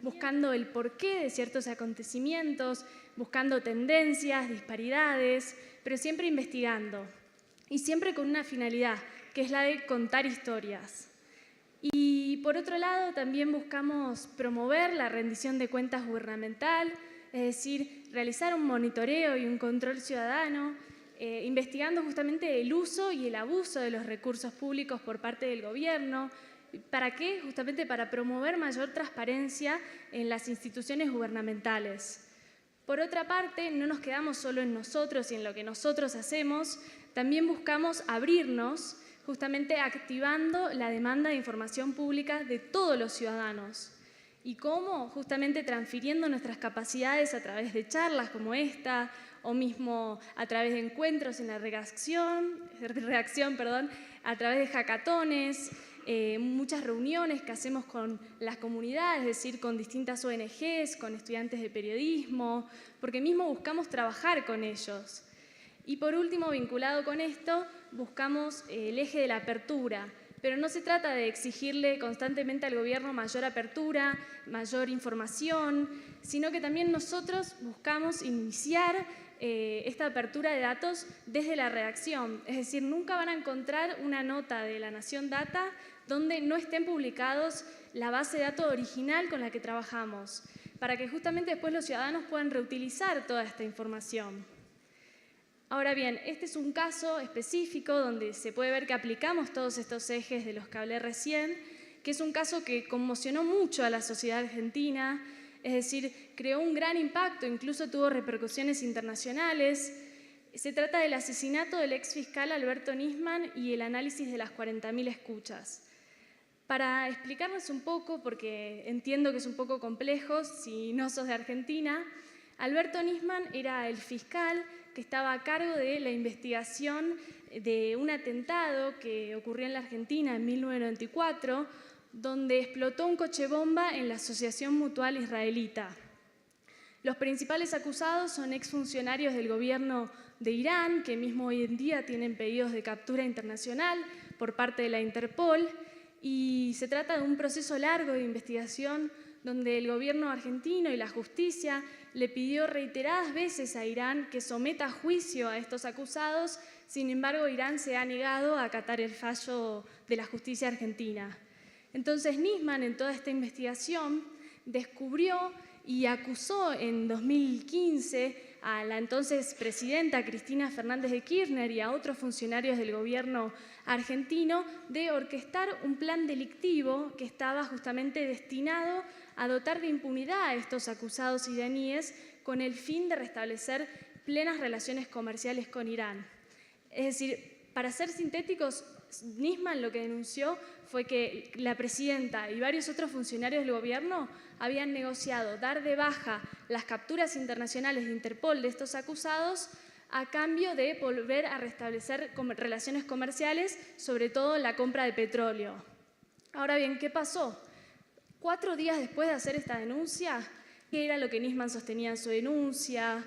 buscando el porqué de ciertos acontecimientos, buscando tendencias, disparidades, pero siempre investigando. Y siempre con una finalidad, que es la de contar historias. Y por otro lado, también buscamos promover la rendición de cuentas gubernamental, es decir, realizar un monitoreo y un control ciudadano, investigando justamente el uso y el abuso de los recursos públicos por parte del gobierno. ¿Para qué? Justamente para promover mayor transparencia en las instituciones gubernamentales. Por otra parte, no nos quedamos solo en nosotros y en lo que nosotros hacemos, también buscamos abrirnos, justamente activando la demanda de información pública de todos los ciudadanos. ¿Y cómo? Justamente transfiriendo nuestras capacidades a través de charlas como esta, o mismo a través de encuentros en la redacción, a través de hackatones, muchas reuniones que hacemos con las comunidades, es decir, con distintas ONGs, con estudiantes de periodismo, porque mismo buscamos trabajar con ellos. Y por último, vinculado con esto, buscamos el eje de la apertura, pero no se trata de exigirle constantemente al gobierno mayor apertura, mayor información, sino que también nosotros buscamos iniciar esta apertura de datos desde la redacción. Es decir, nunca van a encontrar una nota de La Nación Data donde no estén publicados la base de datos original con la que trabajamos, para que justamente después los ciudadanos puedan reutilizar toda esta información. Ahora bien, este es un caso específico donde se puede ver que aplicamos todos estos ejes de los que hablé recién, que es un caso que conmocionó mucho a la sociedad argentina, es decir, creó un gran impacto, incluso tuvo repercusiones internacionales. Se trata del asesinato del ex fiscal Alberto Nisman y el análisis de las 40.000 escuchas. Para explicarles un poco, porque entiendo que es un poco complejo si no sos de Argentina, Alberto Nisman era el fiscal que estaba a cargo de la investigación de un atentado que ocurrió en la Argentina en 1994, donde explotó un coche bomba en la Asociación Mutual Israelita. Los principales acusados son exfuncionarios del gobierno de Irán, que mismo hoy en día tienen pedidos de captura internacional por parte de la Interpol, y se trata de un proceso largo de investigación donde el gobierno argentino y la justicia le pidió reiteradas veces a Irán que someta a juicio a estos acusados. Sin embargo, Irán se ha negado a acatar el fallo de la justicia argentina. Entonces, Nisman, en toda esta investigación, descubrió y acusó en 2015 a la entonces presidenta Cristina Fernández de Kirchner y a otros funcionarios del gobierno argentino de orquestar un plan delictivo que estaba justamente destinado a dotar de impunidad a estos acusados iraníes con el fin de restablecer plenas relaciones comerciales con Irán. Es decir, para ser sintéticos, Nisman lo que denunció fue que la presidenta y varios otros funcionarios del gobierno habían negociado dar de baja las capturas internacionales de Interpol de estos acusados a cambio de volver a restablecer relaciones comerciales, sobre todo la compra de petróleo. Ahora bien, ¿qué pasó? 4 días después de hacer esta denuncia, ¿qué era lo que Nisman sostenía en su denuncia?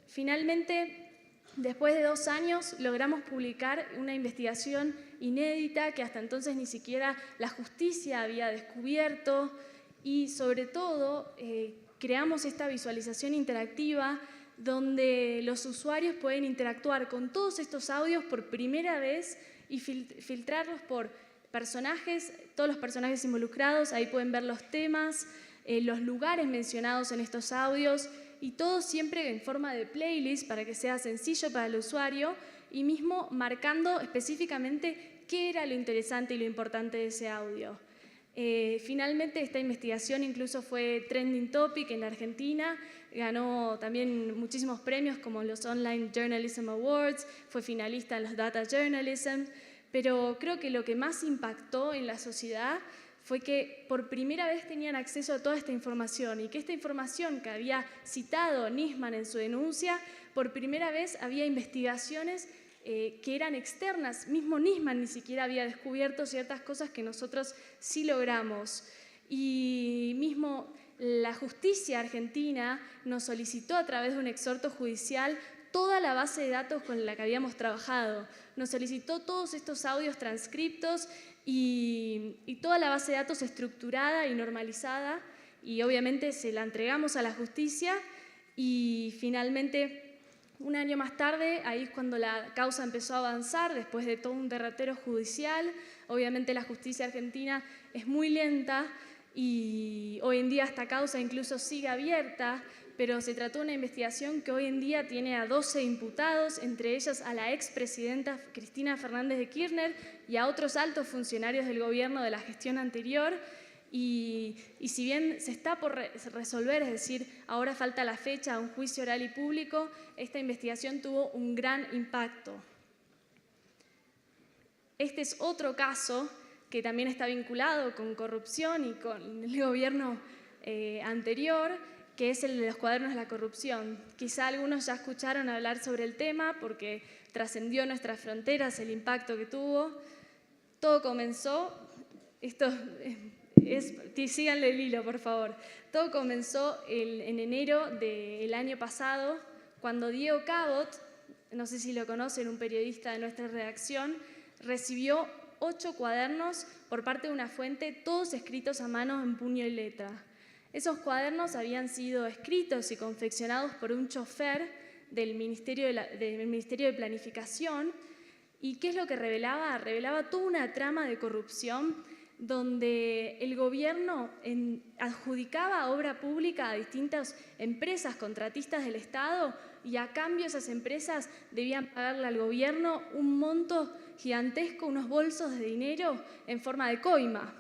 Finalmente, después de 2 años, logramos publicar una investigación inédita que hasta entonces ni siquiera la justicia había descubierto y, sobre todo, creamos esta visualización interactiva donde los usuarios pueden interactuar con todos estos audios por primera vez y filtrarlos por personajes, todos los personajes involucrados. Ahí pueden ver los temas, los lugares mencionados en estos audios y todo siempre en forma de playlist para que sea sencillo para el usuario y mismo marcando específicamente qué era lo interesante y lo importante de ese audio. Finalmente, esta investigación incluso fue trending topic en la Argentina, ganó también muchísimos premios como los Online Journalism Awards, fue finalista en los Data Journalism, pero creo que lo que más impactó en la sociedad fue que por primera vez tenían acceso a toda esta información y que esta información que había citado Nisman en su denuncia, por primera vez había investigaciones que eran externas. Mismo Nisman ni siquiera había descubierto ciertas cosas que nosotros sí logramos. Y mismo la justicia argentina nos solicitó a través de un exhorto judicial toda la base de datos con la que habíamos trabajado. Nos solicitó todos estos audios transcriptos y toda la base de datos estructurada y normalizada. y obviamente se la entregamos a la justicia y finalmente, un año más tarde, ahí es cuando la causa empezó a avanzar, después de todo un derrotero judicial. Obviamente la justicia argentina es muy lenta y hoy en día esta causa incluso sigue abierta, pero se trató de una investigación que hoy en día tiene a 12 imputados, entre ellos a la expresidenta Cristina Fernández de Kirchner y a otros altos funcionarios del gobierno de la gestión anterior. Y si bien se está por resolver, es decir, ahora falta la fecha a un juicio oral y público, esta investigación tuvo un gran impacto. Este es otro caso que también está vinculado con corrupción y con el gobierno anterior, que es el de los cuadernos de la corrupción. Quizá algunos ya escucharon hablar sobre el tema porque trascendió nuestras fronteras el impacto que tuvo. Todo comenzó, síganle el hilo, por favor. Todo comenzó en enero del año pasado, cuando Diego Cabot, no sé si lo conocen, un periodista de nuestra redacción, recibió 8 cuadernos por parte de una fuente, todos escritos a mano en puño y letra. Esos cuadernos habían sido escritos y confeccionados por un chofer del Ministerio de Planificación. ¿Y qué es lo que revelaba? Revelaba toda una trama de corrupción donde el gobierno adjudicaba obra pública a distintas empresas contratistas del Estado y a cambio esas empresas debían pagarle al gobierno un monto gigantesco, unos bolsos de dinero en forma de coima.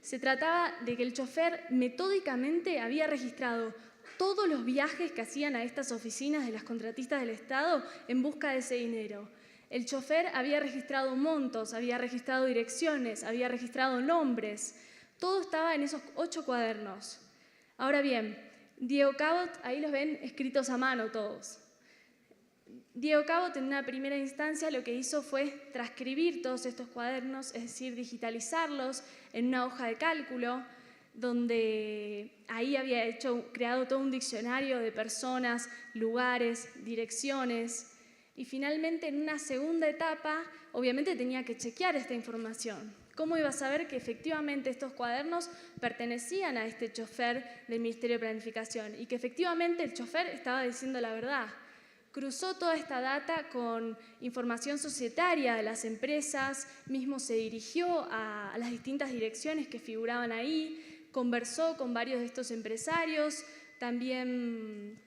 Se trataba de que el chofer metódicamente había registrado todos los viajes que hacían a estas oficinas de las contratistas del Estado en busca de ese dinero. El chofer había registrado montos, había registrado direcciones, había registrado nombres. Todo estaba en esos 8 cuadernos. Ahora bien, Diego Cabot, ahí los ven escritos a mano todos. Diego Cabot, en una primera instancia, lo que hizo fue transcribir todos estos cuadernos, es decir, digitalizarlos en una hoja de cálculo, donde ahí había creado todo un diccionario de personas, lugares, direcciones. Y finalmente, en una segunda etapa, obviamente tenía que chequear esta información. ¿Cómo iba a saber que efectivamente estos cuadernos pertenecían a este chofer del Ministerio de Planificación y que efectivamente el chofer estaba diciendo la verdad? Cruzó toda esta data con información societaria de las empresas, mismo se dirigió a las distintas direcciones que figuraban ahí, conversó con varios de estos empresarios, también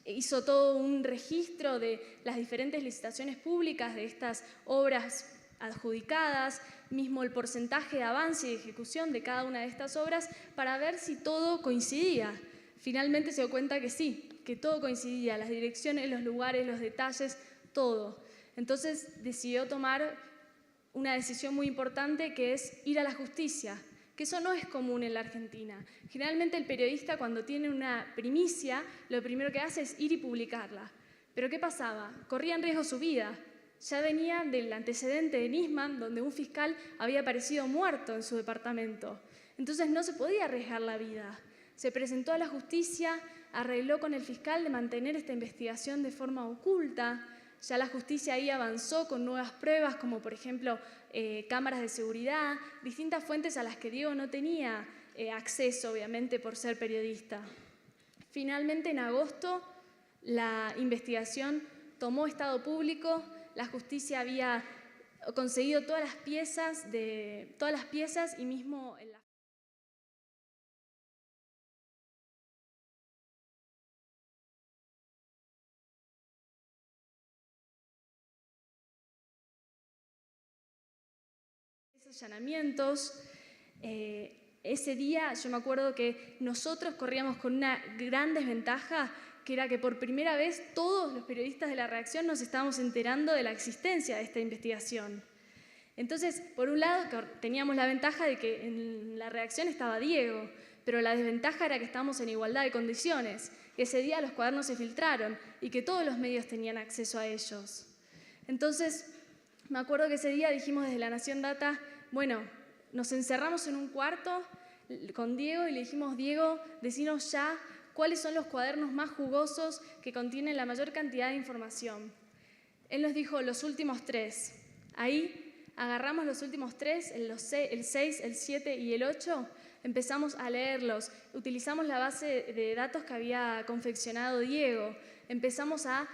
hizo todo un registro de las diferentes licitaciones públicas de estas obras adjudicadas, mismo el porcentaje de avance y de ejecución de cada una de estas obras para ver si todo coincidía. Finalmente se dio cuenta que sí, que todo coincidía, las direcciones, los lugares, los detalles, todo. Entonces decidió tomar una decisión muy importante que es ir a la justicia, que eso no es común en la Argentina. Generalmente el periodista cuando tiene una primicia, lo primero que hace es ir y publicarla. Pero ¿qué pasaba? Corría en riesgo su vida. Ya venía del antecedente de Nisman, donde un fiscal había aparecido muerto en su departamento. Entonces no se podía arriesgar la vida. Se presentó a la justicia, arregló con el fiscal de mantener esta investigación de forma oculta. Ya la justicia ahí avanzó con nuevas pruebas, como por ejemplo cámaras de seguridad, distintas fuentes a las que Diego no tenía acceso, obviamente, por ser periodista. Finalmente, en agosto, la investigación tomó estado público, la justicia había conseguido todas las piezas y mismo en la allanamientos. Ese día yo me acuerdo que nosotros corríamos con una gran desventaja, que era que por primera vez todos los periodistas de la redacción nos estábamos enterando de la existencia de esta investigación. Entonces, por un lado, teníamos la ventaja de que en la redacción estaba Diego, pero la desventaja era que estábamos en igualdad de condiciones, que ese día los cuadernos se filtraron y que todos los medios tenían acceso a ellos. Entonces, me acuerdo que ese día dijimos desde La Nación Data, bueno, nos encerramos en un cuarto con Diego y le dijimos, Diego, decinos ya cuáles son los cuadernos más jugosos que contienen la mayor cantidad de información. Él nos dijo los últimos 3. Ahí agarramos los últimos 3, el 6, el 7 y el 8, empezamos a leerlos, utilizamos la base de datos que había confeccionado Diego, empezamos a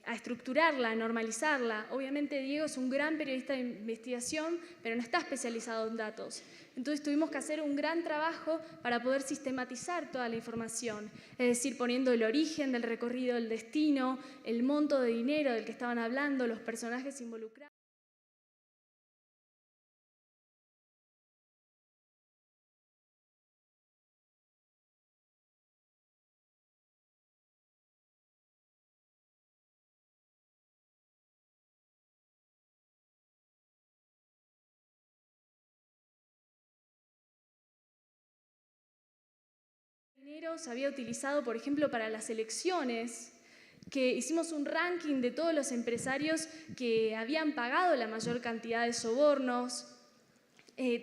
estructurarla, a normalizarla. Obviamente Diego es un gran periodista de investigación, pero no está especializado en datos. Entonces tuvimos que hacer un gran trabajo para poder sistematizar toda la información, es decir, poniendo el origen del recorrido, el destino, el monto de dinero del que estaban hablando, los personajes involucrados. Dinero se había utilizado, por ejemplo, para las elecciones, que hicimos un ranking de todos los empresarios que habían pagado la mayor cantidad de sobornos.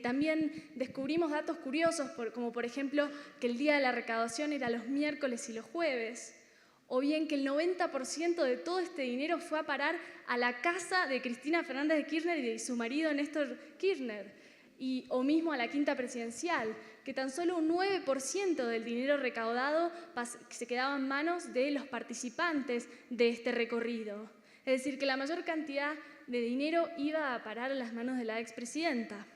También descubrimos datos curiosos, como por ejemplo que el día de la recaudación era los miércoles y los jueves, o bien que el 90% de todo este dinero fue a parar a la casa de Cristina Fernández de Kirchner y de su marido Néstor Kirchner, o mismo a la quinta presidencial, que tan solo un 9% del dinero recaudado se quedaba en manos de los participantes de este recorrido. Es decir, que la mayor cantidad de dinero iba a parar a las manos de la expresidenta.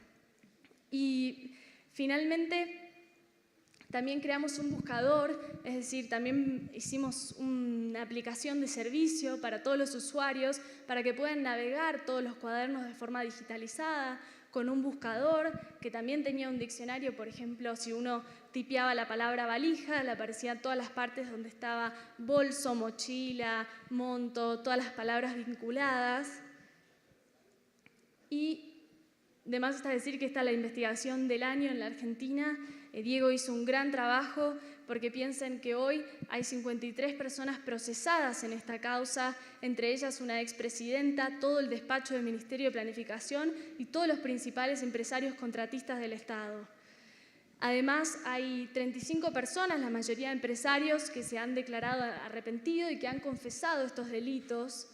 Y finalmente también creamos un buscador, es decir, también hicimos una aplicación de servicio para todos los usuarios para que puedan navegar todos los cuadernos de forma digitalizada, con un buscador que también tenía un diccionario. Por ejemplo, si uno tipeaba la palabra valija, le aparecían todas las partes donde estaba bolso, mochila, monto, todas las palabras vinculadas. Y de más está decir que esta es la investigación del año en la Argentina. Diego hizo un gran trabajo, porque piensen que hoy hay 53 personas procesadas en esta causa, entre ellas una expresidenta, todo el despacho del Ministerio de Planificación y todos los principales empresarios contratistas del Estado. Además, hay 35 personas, la mayoría empresarios, que se han declarado arrepentidos y que han confesado estos delitos.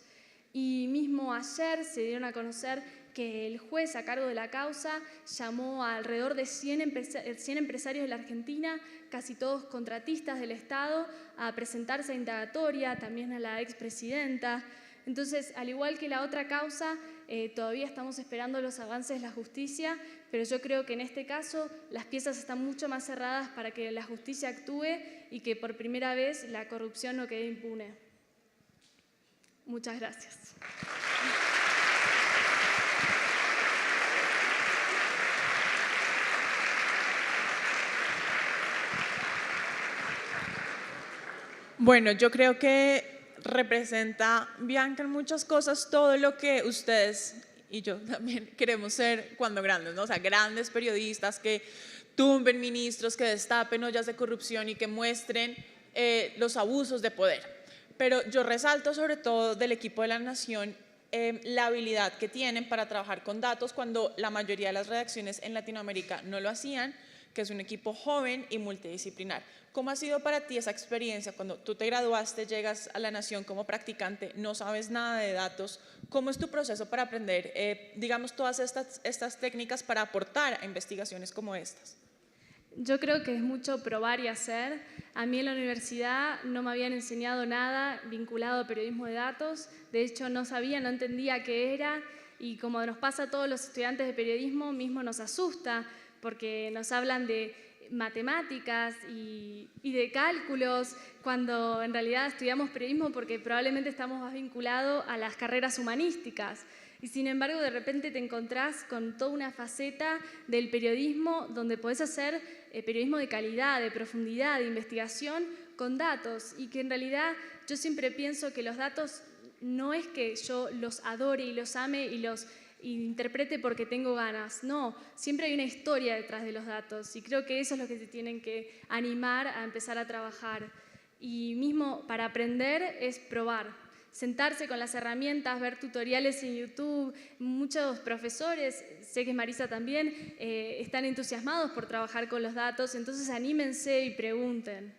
Y mismo ayer se dieron a conocer que el juez a cargo de la causa llamó a alrededor de 100 empresarios de la Argentina, casi todos contratistas del Estado, a presentarse a indagatoria, también a la expresidenta. Entonces, al igual que la otra causa, todavía estamos esperando los avances de la justicia, pero yo creo que en este caso las piezas están mucho más cerradas para que la justicia actúe y que por primera vez la corrupción no quede impune. Muchas gracias. Bueno, yo creo que representa, Bianca, en muchas cosas todo lo que ustedes y yo también queremos ser cuando grandes, ¿no? O sea, grandes periodistas que tumben ministros, que destapen ollas de corrupción y que muestren los abusos de poder. Pero yo resalto sobre todo del equipo de La Nación la habilidad que tienen para trabajar con datos cuando la mayoría de las redacciones en Latinoamérica no lo hacían, que es un equipo joven y multidisciplinar. ¿Cómo ha sido para ti esa experiencia cuando tú te graduaste, llegas a La Nación como practicante, no sabes nada de datos? ¿Cómo es tu proceso para aprender, digamos, todas estas técnicas para aportar a investigaciones como estas? Yo creo que es mucho probar y hacer. A mí en la universidad no me habían enseñado nada vinculado a periodismo de datos. De hecho, no sabía, no entendía qué era. Y como nos pasa a todos los estudiantes de periodismo, mismo nos asusta, porque nos hablan de matemáticas y de cálculos, cuando en realidad estudiamos periodismo porque probablemente estamos más vinculados a las carreras humanísticas. Y sin embargo, de repente te encontrás con toda una faceta del periodismo donde podés hacer periodismo de calidad, de profundidad, de investigación con datos, y que en realidad yo siempre pienso que los datos no es que yo los adore y los ame y los interprete porque tengo ganas. No, siempre hay una historia detrás de los datos y creo que eso es lo que te tienen que animar a empezar a trabajar. Y mismo para aprender es probar, sentarse con las herramientas, ver tutoriales en YouTube. Muchos profesores, sé que Marisa también, están entusiasmados por trabajar con los datos, entonces anímense y pregunten.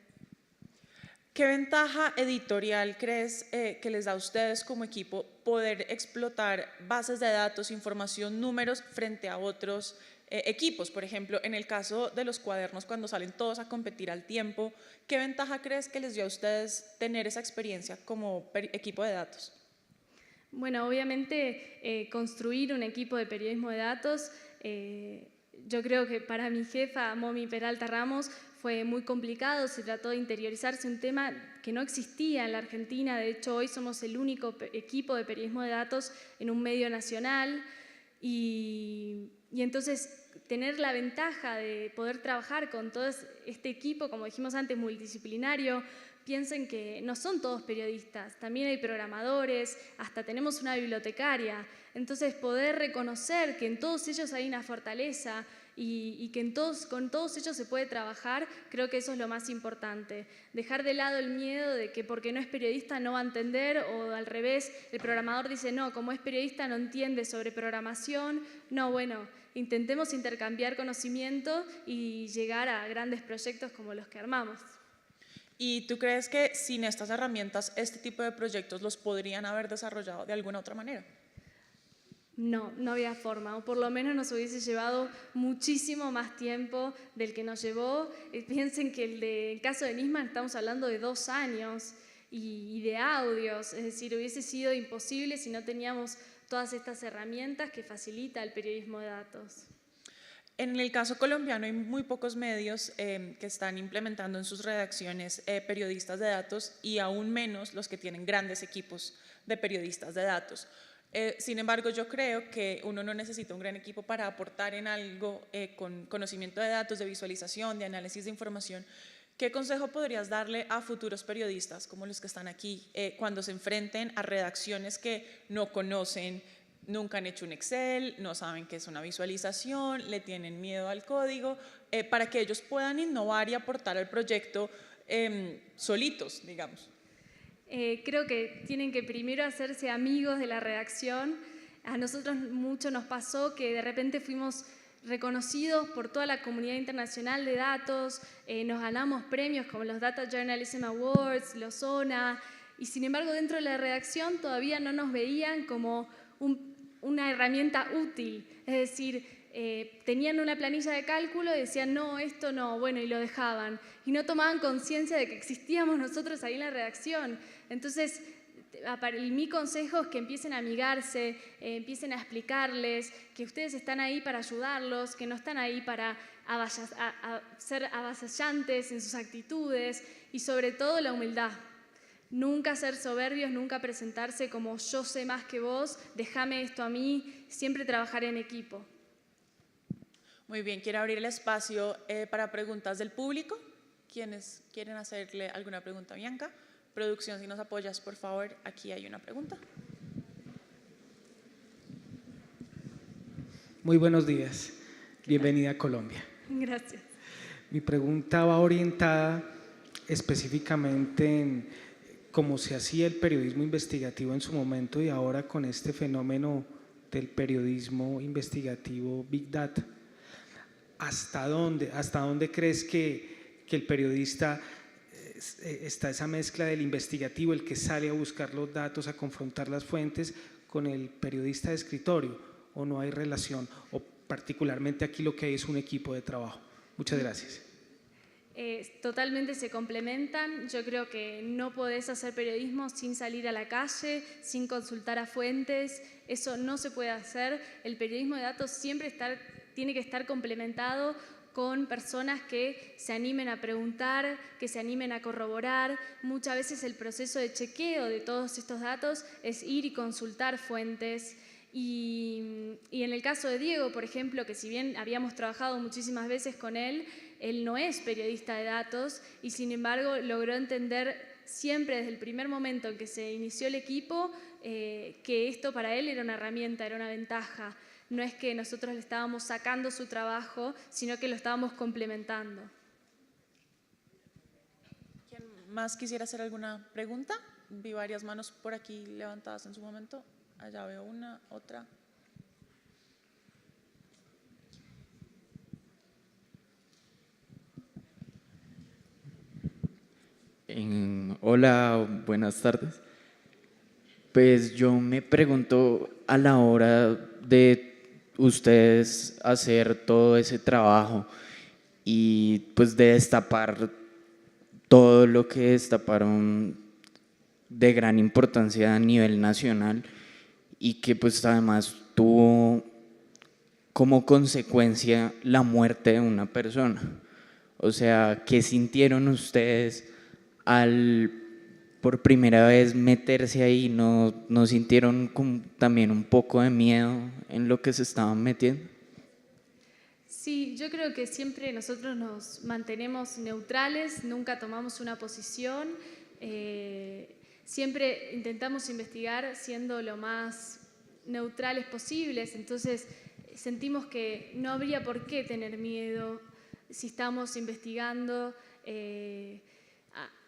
¿Qué ventaja editorial crees que les da a ustedes como equipo poder explotar bases de datos, información, números frente a otros equipos? Por ejemplo, en el caso de los cuadernos, cuando salen todos a competir al tiempo, ¿qué ventaja crees que les dio a ustedes tener esa experiencia como equipo de datos? Bueno, obviamente construir un equipo de periodismo de datos, yo creo que para mi jefa, Momi Peralta Ramos, fue muy complicado. Se trató de interiorizarse un tema que no existía en la Argentina. De hecho, hoy somos el único equipo de periodismo de datos en un medio nacional. Y entonces tener la ventaja de poder trabajar con todo este equipo, como dijimos antes, multidisciplinario. Piensen que no son todos periodistas, también hay programadores, hasta tenemos una bibliotecaria. Entonces poder reconocer que en todos ellos hay una fortaleza y que con todos ellos se puede trabajar, creo que eso es lo más importante. Dejar de lado el miedo de que porque no es periodista no va a entender, o al revés, el programador dice no, como es periodista no entiende sobre programación. No, bueno, intentemos intercambiar conocimiento y llegar a grandes proyectos como los que armamos. ¿Y tú crees que sin estas herramientas este tipo de proyectos los podrían haber desarrollado de alguna otra manera? No, no había forma, o por lo menos nos hubiese llevado muchísimo más tiempo del que nos llevó. Piensen que el caso de Nisman estamos hablando de 2 años y de audios, es decir, hubiese sido imposible si no teníamos todas estas herramientas que facilita el periodismo de datos. En el caso colombiano hay muy pocos medios que están implementando en sus redacciones periodistas de datos, y aún menos los que tienen grandes equipos de periodistas de datos. Sin embargo, yo creo que uno no necesita un gran equipo para aportar en algo con conocimiento de datos, de visualización, de análisis de información. ¿Qué consejo podrías darle a futuros periodistas como los que están aquí cuando se enfrenten a redacciones que no conocen, nunca han hecho un Excel, no saben qué es una visualización, le tienen miedo al código, para que ellos puedan innovar y aportar al proyecto solitos, digamos? Creo que tienen que primero hacerse amigos de la redacción. A nosotros mucho nos pasó que de repente fuimos reconocidos por toda la comunidad internacional de datos, nos ganamos premios como los Data Journalism Awards, los ONA, y sin embargo dentro de la redacción todavía no nos veían como una herramienta útil. Es decir, tenían una planilla de cálculo y decían no, esto no, bueno, y lo dejaban. Y no tomaban conciencia de que existíamos nosotros ahí en la redacción. Entonces, mi consejo es que empiecen a amigarse, empiecen a explicarles que ustedes están ahí para ayudarlos, que no están ahí para ser avasallantes en sus actitudes, y sobre todo la humildad. Nunca ser soberbios, nunca presentarse como yo sé más que vos, déjame esto a mí, siempre trabajar en equipo. Muy bien, quiero abrir el espacio para preguntas del público. ¿Quiénes quieren hacerle alguna pregunta a Bianca? Producción, si nos apoyas, por favor, aquí hay una pregunta. Muy buenos días, bienvenida a Colombia. Gracias. Mi pregunta va orientada específicamente en cómo se hacía el periodismo investigativo en su momento y ahora con este fenómeno del periodismo investigativo Big Data. ¿Hasta dónde crees que el periodista está esa mezcla del investigativo, el que sale a buscar los datos, a confrontar las fuentes, con el periodista de escritorio, o no hay relación, o particularmente aquí lo que hay es un equipo de trabajo? Muchas gracias. Totalmente se complementan. Yo creo que no podés hacer periodismo sin salir a la calle, sin consultar a fuentes. Eso no se puede hacer. El periodismo de datos siempre tiene que estar complementado con personas que se animen a preguntar, que se animen a corroborar. Muchas veces el proceso de chequeo de todos estos datos es ir y consultar fuentes. Y en el caso de Diego, por ejemplo, que si bien habíamos trabajado muchísimas veces con él no es periodista de datos, y sin embargo logró entender siempre desde el primer momento en que se inició el equipo que esto para él era una herramienta, era una ventaja. No es que nosotros le estábamos sacando su trabajo, sino que lo estábamos complementando. ¿Quién más quisiera hacer alguna pregunta? Vi varias manos por aquí levantadas en su momento. Allá veo una, otra. En Hola, buenas tardes. Pues yo me pregunto a la hora de ustedes hacer todo ese trabajo y pues de destapar todo lo que destaparon de gran importancia a nivel nacional y que pues además tuvo como consecuencia la muerte de una persona. O sea, ¿qué sintieron ustedes al por primera vez meterse ahí? ¿No sintieron también un poco de miedo en lo que se estaban metiendo? Sí, yo creo que siempre nosotros nos mantenemos neutrales, nunca tomamos una posición, siempre intentamos investigar siendo lo más neutrales posibles, entonces sentimos que no habría por qué tener miedo si estamos investigando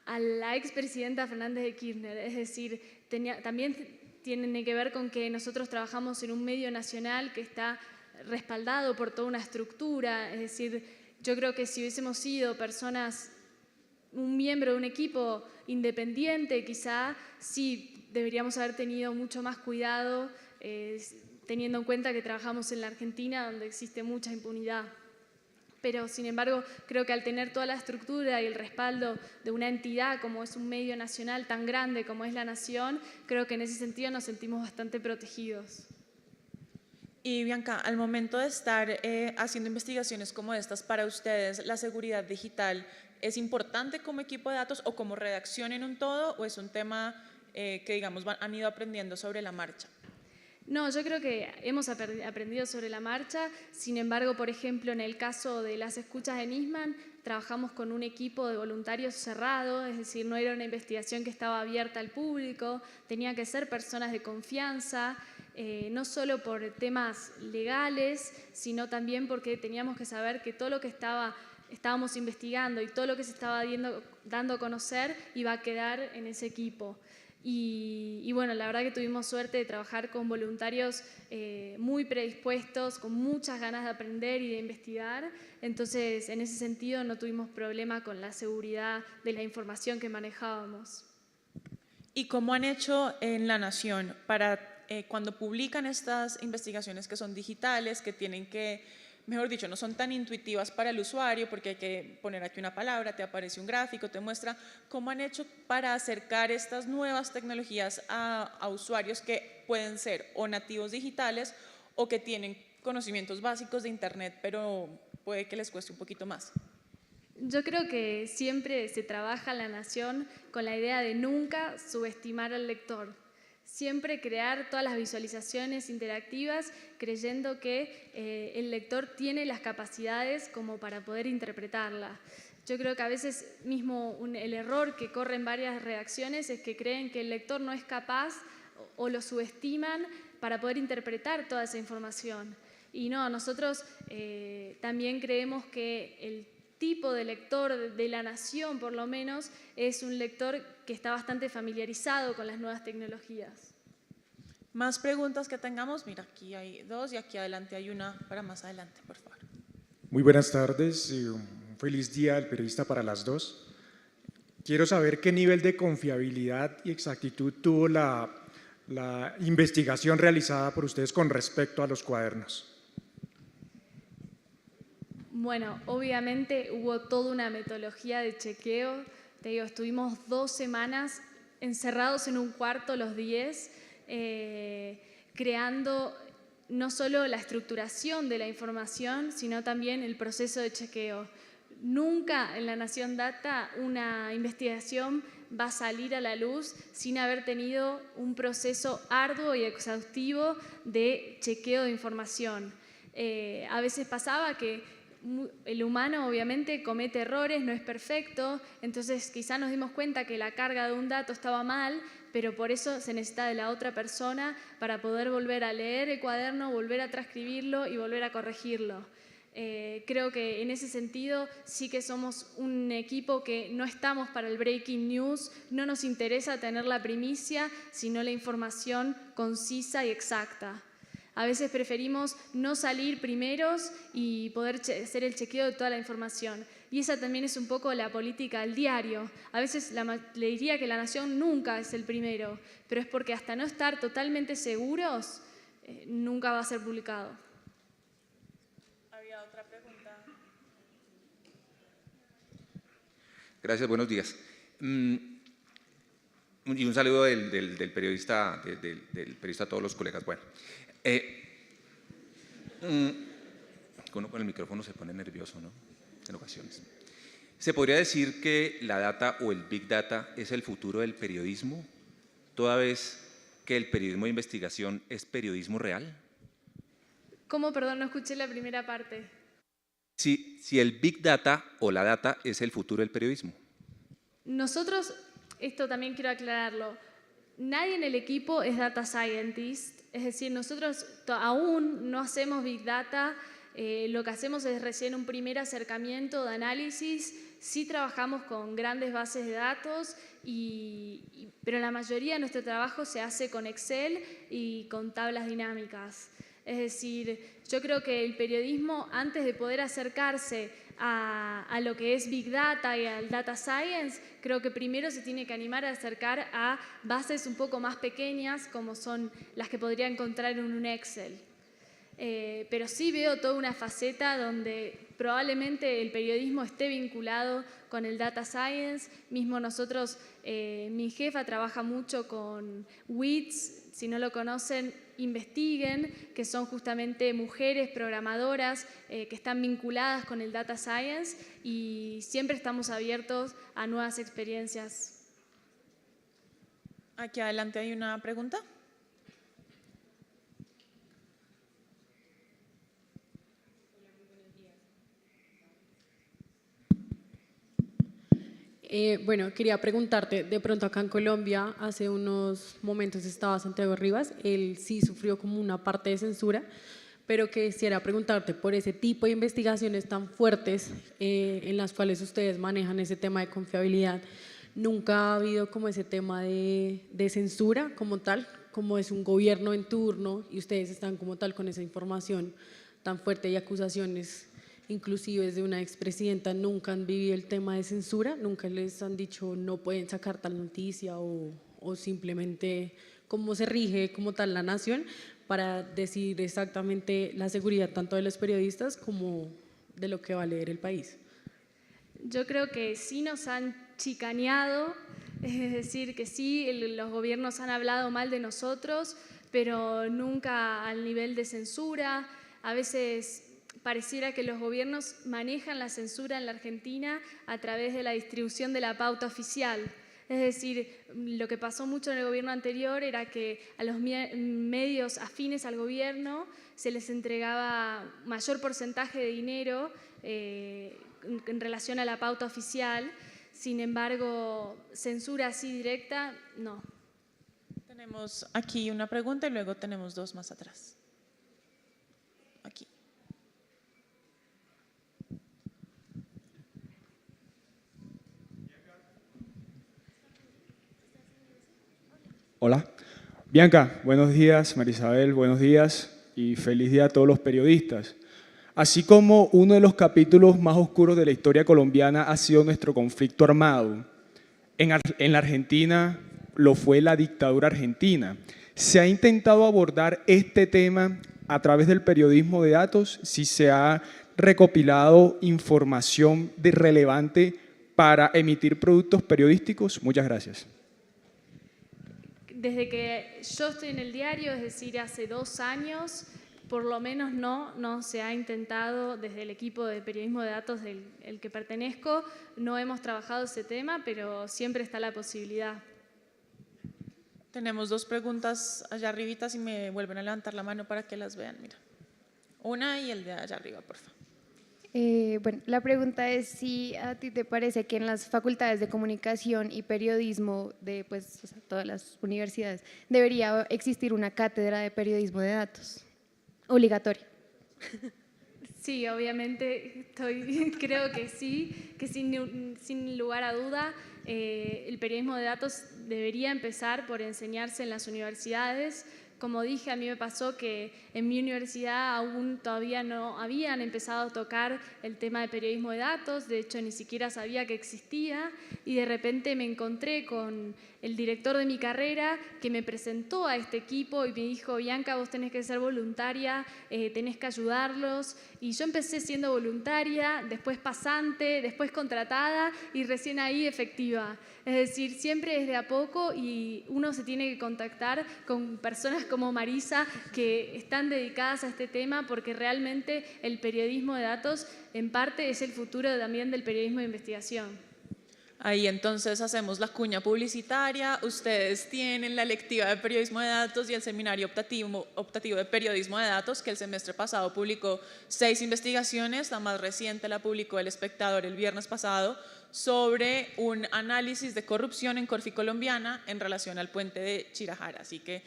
a la expresidenta Fernández de Kirchner, es decir, también tiene que ver con que nosotros trabajamos en un medio nacional que está respaldado por toda una estructura, es decir, yo creo que si hubiésemos sido personas, un miembro de un equipo independiente, quizá sí deberíamos haber tenido mucho más cuidado, teniendo en cuenta que trabajamos en la Argentina, donde existe mucha impunidad. Pero, sin embargo, creo que al tener toda la estructura y el respaldo de una entidad como es un medio nacional tan grande como es La Nación, creo que en ese sentido nos sentimos bastante protegidos. Y Bianca, al momento de estar haciendo investigaciones como estas para ustedes, ¿la seguridad digital es importante como equipo de datos o como redacción en un todo, o es un tema que digamos han ido aprendiendo sobre la marcha? No, yo creo que hemos aprendido sobre la marcha. Sin embargo, por ejemplo, en el caso de las escuchas de Nisman, trabajamos con un equipo de voluntarios cerrado, es decir, no era una investigación que estaba abierta al público, tenía que ser personas de confianza, no solo por temas legales, sino también porque teníamos que saber que todo lo que estábamos investigando y todo lo que se estaba dando a conocer iba a quedar en ese equipo. Y bueno, la verdad que tuvimos suerte de trabajar con voluntarios muy predispuestos, con muchas ganas de aprender y de investigar. Entonces, en ese sentido, no tuvimos problema con la seguridad de la información que manejábamos. ¿Y cómo han hecho en La Nación para cuando publican estas investigaciones que son digitales, que tienen que, mejor dicho, no son tan intuitivas para el usuario porque hay que poner aquí una palabra, te aparece un gráfico, te muestra? ¿Cómo han hecho para acercar estas nuevas tecnologías a usuarios que pueden ser o nativos digitales o que tienen conocimientos básicos de Internet, pero puede que les cueste un poquito más? Yo creo que siempre se trabaja en La Nación con la idea de nunca subestimar al lector. Siempre crear todas las visualizaciones interactivas creyendo que el lector tiene las capacidades como para poder interpretarla. Yo creo que a veces mismo el error que corre en varias redacciones es que creen que el lector no es capaz o lo subestiman para poder interpretar toda esa información. Y no, nosotros también creemos que el tipo de lector de La Nación, por lo menos, es un lector que está bastante familiarizado con las nuevas tecnologías. Más preguntas que tengamos. Mira, aquí hay dos y aquí adelante hay una para más adelante, por favor. Muy buenas tardes, un feliz día al periodista para las dos. Quiero saber qué nivel de confiabilidad y exactitud tuvo la investigación realizada por ustedes con respecto a los cuadernos. Bueno, obviamente hubo toda una metodología de chequeo. Te digo, estuvimos 2 semanas encerrados en un cuarto los 10, creando no solo la estructuración de la información, sino también el proceso de chequeo. Nunca en La Nación Data una investigación va a salir a la luz sin haber tenido un proceso arduo y exhaustivo de chequeo de información. A veces pasaba que el humano obviamente comete errores, no es perfecto, entonces quizá nos dimos cuenta que la carga de un dato estaba mal, pero por eso se necesita de la otra persona para poder volver a leer el cuaderno, volver a transcribirlo y volver a corregirlo. Creo que en ese sentido sí que somos un equipo que no estamos para el breaking news, no nos interesa tener la primicia, sino la información concisa y exacta. A veces preferimos no salir primeros y poder hacer el chequeo de toda la información. Y esa también es un poco la política del diario. A veces le diría que La Nación nunca es el primero, pero es porque hasta no estar totalmente seguros, nunca va a ser publicado. ¿Había otra pregunta? Gracias, buenos días. Y un saludo del periodista a todos los colegas. Bueno, uno con el micrófono se pone nervioso, ¿no? En ocasiones. ¿Se podría decir que la data o el Big Data es el futuro del periodismo, toda vez que el periodismo de investigación es periodismo real? ¿Cómo? Perdón, no escuché la primera parte. Si el Big Data o la data es el futuro del periodismo. Nosotros, esto también quiero aclararlo, nadie en el equipo es data scientist, es decir, nosotros aún no hacemos Big Data, lo que hacemos es recién un primer acercamiento de análisis, sí trabajamos con grandes bases de datos, pero la mayoría de nuestro trabajo se hace con Excel y con tablas dinámicas. Es decir, yo creo que el periodismo, antes de poder acercarse a lo que es Big Data y al Data Science, creo que primero se tiene que animar a acercar a bases un poco más pequeñas, como son las que podría encontrar en un Excel. Pero sí veo toda una faceta donde probablemente el periodismo esté vinculado con el Data Science. Mismo nosotros, mi jefa trabaja mucho con WITS, si no lo conocen, investiguen, que son justamente mujeres programadoras que están vinculadas con el Data Science y siempre estamos abiertos a nuevas experiencias. Aquí adelante hay una pregunta. Bueno, quería preguntarte, de pronto acá en Colombia, hace unos momentos estaba Santiago Rivas, él sí sufrió como una parte de censura, pero quisiera preguntarte por ese tipo de investigaciones tan fuertes en las cuales ustedes manejan ese tema de confiabilidad. ¿Nunca ha habido como ese tema de censura como tal, como es un gobierno en turno y ustedes están como tal con esa información tan fuerte y acusaciones inclusive desde una expresidenta? ¿Nunca han vivido el tema de censura? ¿Nunca les han dicho no pueden sacar tal noticia o simplemente cómo se rige como tal la nación para decir exactamente la seguridad tanto de los periodistas como de lo que va a leer el país? Yo creo que sí nos han chicaneado, es decir, que sí los gobiernos han hablado mal de nosotros, pero nunca al nivel de censura. A veces pareciera que los gobiernos manejan la censura en la Argentina a través de la distribución de la pauta oficial. Es decir, lo que pasó mucho en el gobierno anterior era que a los medios afines al gobierno se les entregaba mayor porcentaje de dinero en relación a la pauta oficial. Sin embargo, censura así directa, no. Tenemos aquí una pregunta y luego tenemos dos más atrás. Aquí. Hola. Bianca, buenos días. Marisabel, buenos días y feliz día a todos los periodistas. Así como uno de los capítulos más oscuros de la historia colombiana ha sido nuestro conflicto armado, en la Argentina lo fue la dictadura argentina. ¿Se ha intentado abordar este tema a través del periodismo de datos? Si se ha recopilado información relevante para emitir productos periodísticos. Muchas gracias. Desde que yo estoy en el diario, es decir, hace 2 años, por lo menos no se ha intentado desde el equipo de periodismo de datos del que pertenezco, no hemos trabajado ese tema, pero siempre está la posibilidad. Tenemos dos preguntas allá arribita, si me vuelven a levantar la mano para que las vean, mira. Una y el de allá arriba, por favor. Bueno, la pregunta es si a ti te parece que en las facultades de comunicación y periodismo de todas las universidades debería existir una cátedra de periodismo de datos obligatoria. Sí, obviamente creo que sí, que sin lugar a duda el periodismo de datos debería empezar por enseñarse en las universidades, Como dije, a mí me pasó que en mi universidad aún todavía no habían empezado a tocar el tema de periodismo de datos, de hecho ni siquiera sabía que existía, y de repente me encontré con el director de mi carrera que me presentó a este equipo y me dijo: Bianca, vos tenés que ser voluntaria, tenés que ayudarlos. Y yo empecé siendo voluntaria, después pasante, después contratada y recién ahí efectiva. Es decir, siempre es de a poco y uno se tiene que contactar con personas como Marisa que están dedicadas a este tema, porque realmente el periodismo de datos en parte es el futuro también del periodismo de investigación. Ahí entonces hacemos la cuña publicitaria. Ustedes tienen la electiva de periodismo de datos y el seminario optativo de periodismo de datos, que el semestre pasado publicó 6 investigaciones. La más reciente la publicó El Espectador el viernes pasado, sobre un análisis de corrupción en Corfi Colombiana en relación al puente de Chirajara. Así que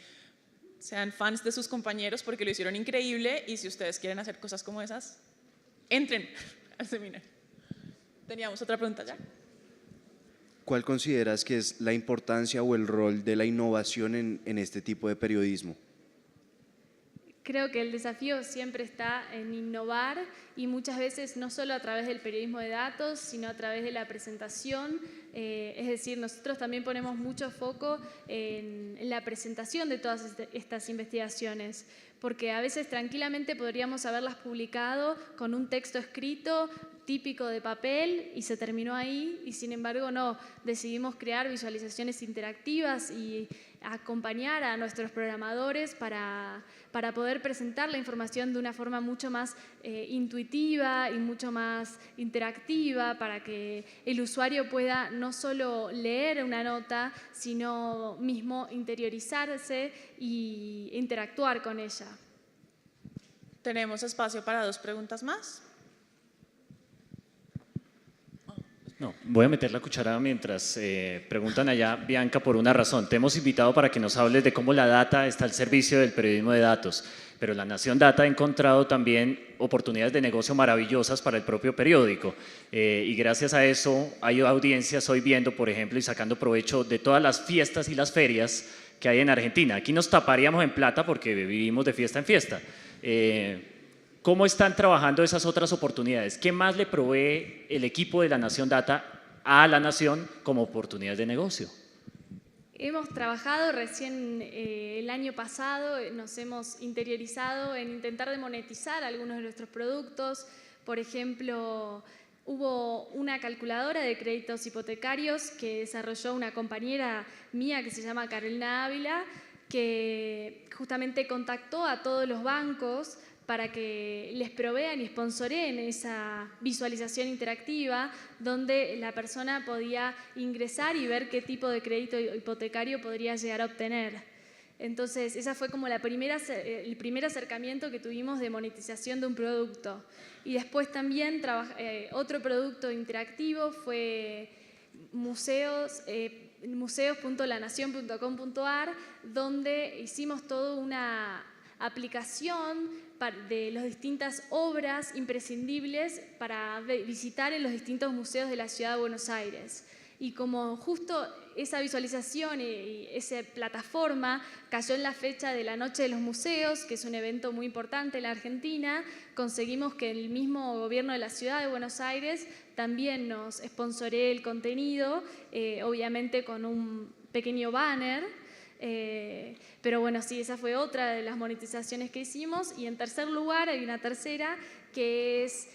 sean fans de sus compañeros porque lo hicieron increíble, y si ustedes quieren hacer cosas como esas, entren al seminario. Teníamos otra pregunta ya. ¿Cuál consideras que es la importancia o el rol de la innovación en este tipo de periodismo? Creo que el desafío siempre está en innovar, y muchas veces no solo a través del periodismo de datos, sino a través de la presentación. Es decir, nosotros también ponemos mucho foco en la presentación de todas estas investigaciones, porque a veces tranquilamente podríamos haberlas publicado con un texto escrito típico de papel y se terminó ahí, y sin embargo no, decidimos crear visualizaciones interactivas y acompañar a nuestros programadores para poder presentar la información de una forma mucho más intuitiva y mucho más interactiva, para que el usuario pueda no solo leer una nota, sino mismo interiorizarse e interactuar con ella. Tenemos espacio para 2 preguntas más. No, voy a meter la cuchara mientras preguntan allá, Bianca, por una razón. Te hemos invitado para que nos hables de cómo la data está al servicio del periodismo de datos, pero La Nación Data ha encontrado también oportunidades de negocio maravillosas para el propio periódico, y gracias a eso hay audiencias hoy viendo, por ejemplo, y sacando provecho de todas las fiestas y las ferias que hay en Argentina. Aquí nos taparíamos en plata porque vivimos de fiesta en fiesta. ¿Cómo están trabajando esas otras oportunidades? ¿Qué más le provee el equipo de La Nación Data a La Nación como oportunidades de negocio? Hemos trabajado recién el año pasado, nos hemos interiorizado en intentar de monetizar algunos de nuestros productos. Por ejemplo, hubo una calculadora de créditos hipotecarios que desarrolló una compañera mía que se llama Carolina Ávila, que justamente contactó a todos los bancos para que les provean y sponsoreen esa visualización interactiva donde la persona podía ingresar y ver qué tipo de crédito hipotecario podría llegar a obtener. Entonces, esa fue como el primer acercamiento que tuvimos de monetización de un producto. Y después también otro producto interactivo fue museos.lanacion.com.ar, donde hicimos toda una aplicación de las distintas obras imprescindibles para visitar en los distintos museos de la ciudad de Buenos Aires. Y como justo esa visualización y esa plataforma cayó en la fecha de la Noche de los Museos, que es un evento muy importante en la Argentina, conseguimos que el mismo gobierno de la ciudad de Buenos Aires también nos sponsoree el contenido, obviamente con un pequeño banner. Pero bueno, sí, esa fue otra de las monetizaciones que hicimos. Y en tercer lugar hay una tercera que es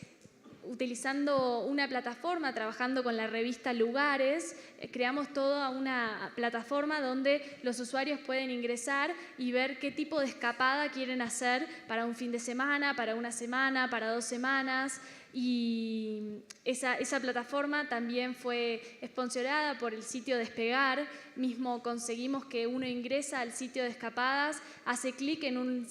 utilizando una plataforma, trabajando con la revista Lugares, creamos toda una plataforma donde los usuarios pueden ingresar y ver qué tipo de escapada quieren hacer para un fin de semana, para una semana, para 2 semanas. Y esa plataforma también fue sponsorada por el sitio Despegar. Mismo conseguimos que uno ingresa al sitio de escapadas, hace clic en un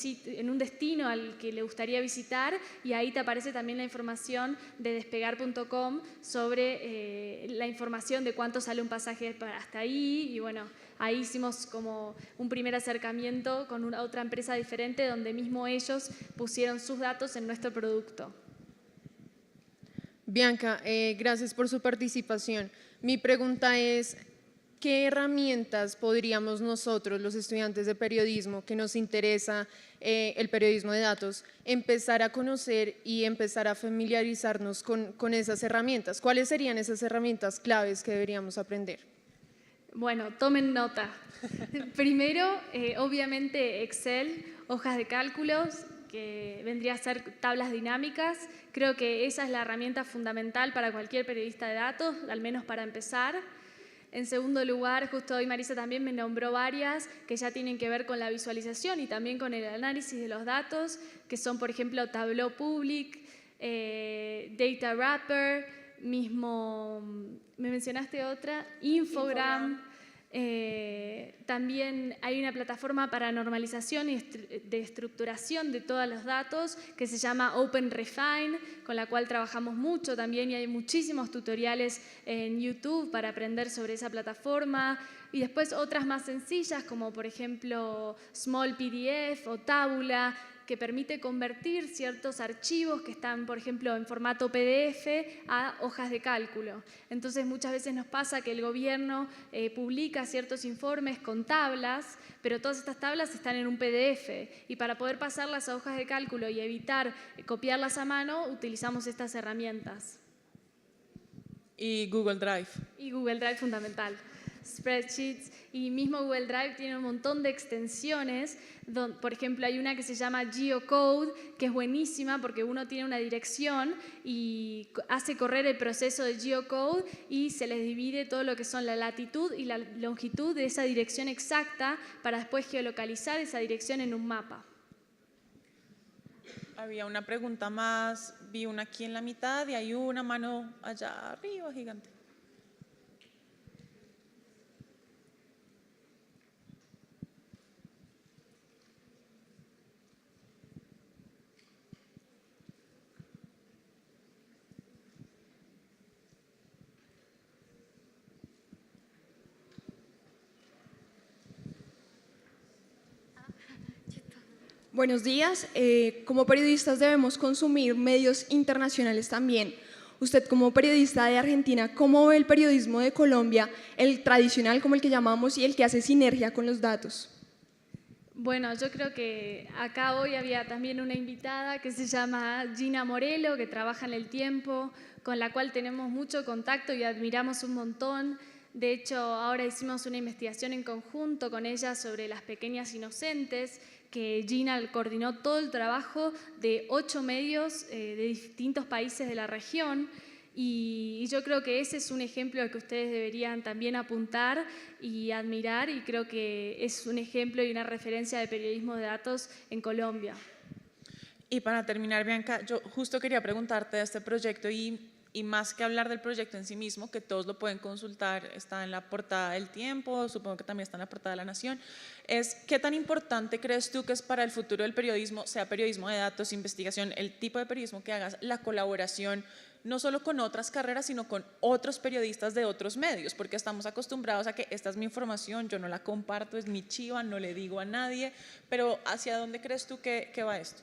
destino al que le gustaría visitar y ahí te aparece también la información de despegar.com sobre la información de cuánto sale un pasaje hasta ahí. Y bueno, ahí hicimos como un primer acercamiento con otra empresa diferente donde mismo ellos pusieron sus datos en nuestro producto. Bianca, gracias por su participación. Mi pregunta es, ¿qué herramientas podríamos nosotros, los estudiantes de periodismo, que nos interesa el periodismo de datos, empezar a conocer y empezar a familiarizarnos con esas herramientas? ¿Cuáles serían esas herramientas claves que deberíamos aprender? Bueno, tomen nota. Primero, obviamente Excel, hojas de cálculos, que vendría a ser tablas dinámicas. Creo que esa es la herramienta fundamental para cualquier periodista de datos, al menos para empezar. En segundo lugar, justo hoy Marisa también me nombró varias que ya tienen que ver con la visualización y también con el análisis de los datos, que son, por ejemplo, Tableau Public, Data Wrapper, mismo, me mencionaste otra, Infogram. También hay una plataforma para normalización y de estructuración de todos los datos que se llama OpenRefine, con la cual trabajamos mucho también y hay muchísimos tutoriales en YouTube para aprender sobre esa plataforma. Y después otras más sencillas como por ejemplo Small PDF o Tabula, que permite convertir ciertos archivos que están, por ejemplo, en formato PDF a hojas de cálculo. Entonces, muchas veces nos pasa que el gobierno publica ciertos informes con tablas, pero todas estas tablas están en un PDF y para poder pasarlas a hojas de cálculo y evitar copiarlas a mano, utilizamos estas herramientas. Y Google Drive. Y Google Drive fundamental. Spreadsheets y mismo Google Drive tiene un montón de extensiones, por ejemplo hay una que se llama Geocode, que es buenísima porque uno tiene una dirección y hace correr el proceso de Geocode y se les divide todo lo que son la latitud y la longitud de esa dirección exacta para después geolocalizar esa dirección en un mapa. Había una pregunta más, vi una aquí en la mitad y hay una mano allá arriba gigante. Buenos días. Como periodistas debemos consumir medios internacionales también. Usted como periodista de Argentina, ¿cómo ve el periodismo de Colombia, el tradicional como el que llamamos y el que hace sinergia con los datos? Bueno, yo creo que acá hoy había también una invitada que se llama Gina Morelo, que trabaja en El Tiempo, con la cual tenemos mucho contacto y admiramos un montón. De hecho, ahora hicimos una investigación en conjunto con ella sobre las pequeñas inocentes, que Gina coordinó todo el trabajo de 8 medios de distintos países de la región y yo creo que ese es un ejemplo al que ustedes deberían también apuntar y admirar y creo que es un ejemplo y una referencia de periodismo de datos en Colombia. Y para terminar, Bianca, yo justo quería preguntarte de este proyecto y más que hablar del proyecto en sí mismo, que todos lo pueden consultar, está en la portada del Tiempo, supongo que también está en la portada de La Nación, es ¿qué tan importante crees tú que es para el futuro del periodismo, sea periodismo de datos, investigación, el tipo de periodismo que hagas, la colaboración, no solo con otras carreras, sino con otros periodistas de otros medios? Porque estamos acostumbrados a que esta es mi información, yo no la comparto, es mi chiva, no le digo a nadie, pero ¿hacia dónde crees tú que va esto?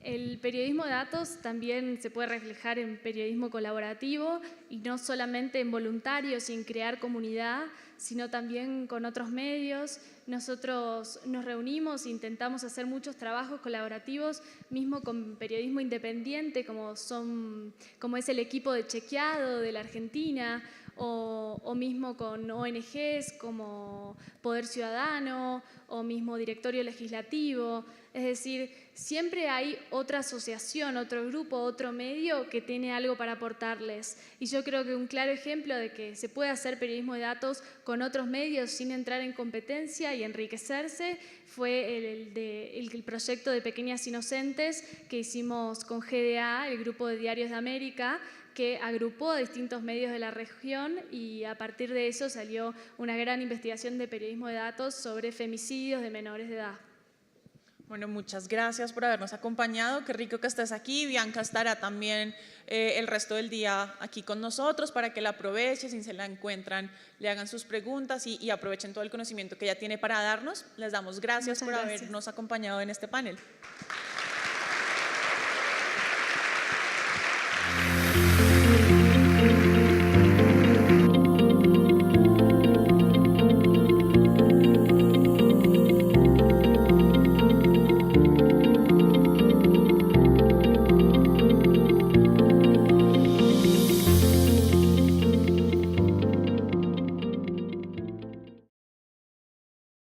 El periodismo de datos también se puede reflejar en periodismo colaborativo y no solamente en voluntarios y en crear comunidad, sino también con otros medios. Nosotros nos reunimos e intentamos hacer muchos trabajos colaborativos, mismo con periodismo independiente, como es el equipo de Chequeado de la Argentina, o mismo con ONGs como Poder Ciudadano o mismo Directorio Legislativo. Es decir, siempre hay otra asociación, otro grupo, otro medio que tiene algo para aportarles. Y yo creo que un claro ejemplo de que se puede hacer periodismo de datos con otros medios sin entrar en competencia y enriquecerse fue el proyecto de Pequeñas Inocentes que hicimos con GDA, el Grupo de Diarios de América, que agrupó a distintos medios de la región y a partir de eso salió una gran investigación de periodismo de datos sobre femicidios de menores de edad. Bueno, muchas gracias por habernos acompañado, qué rico que estés aquí. Bianca estará también el resto del día aquí con nosotros para que la aprovechen, si se la encuentran, le hagan sus preguntas y aprovechen todo el conocimiento que ella tiene para darnos. Les damos gracias por habernos acompañado en este panel.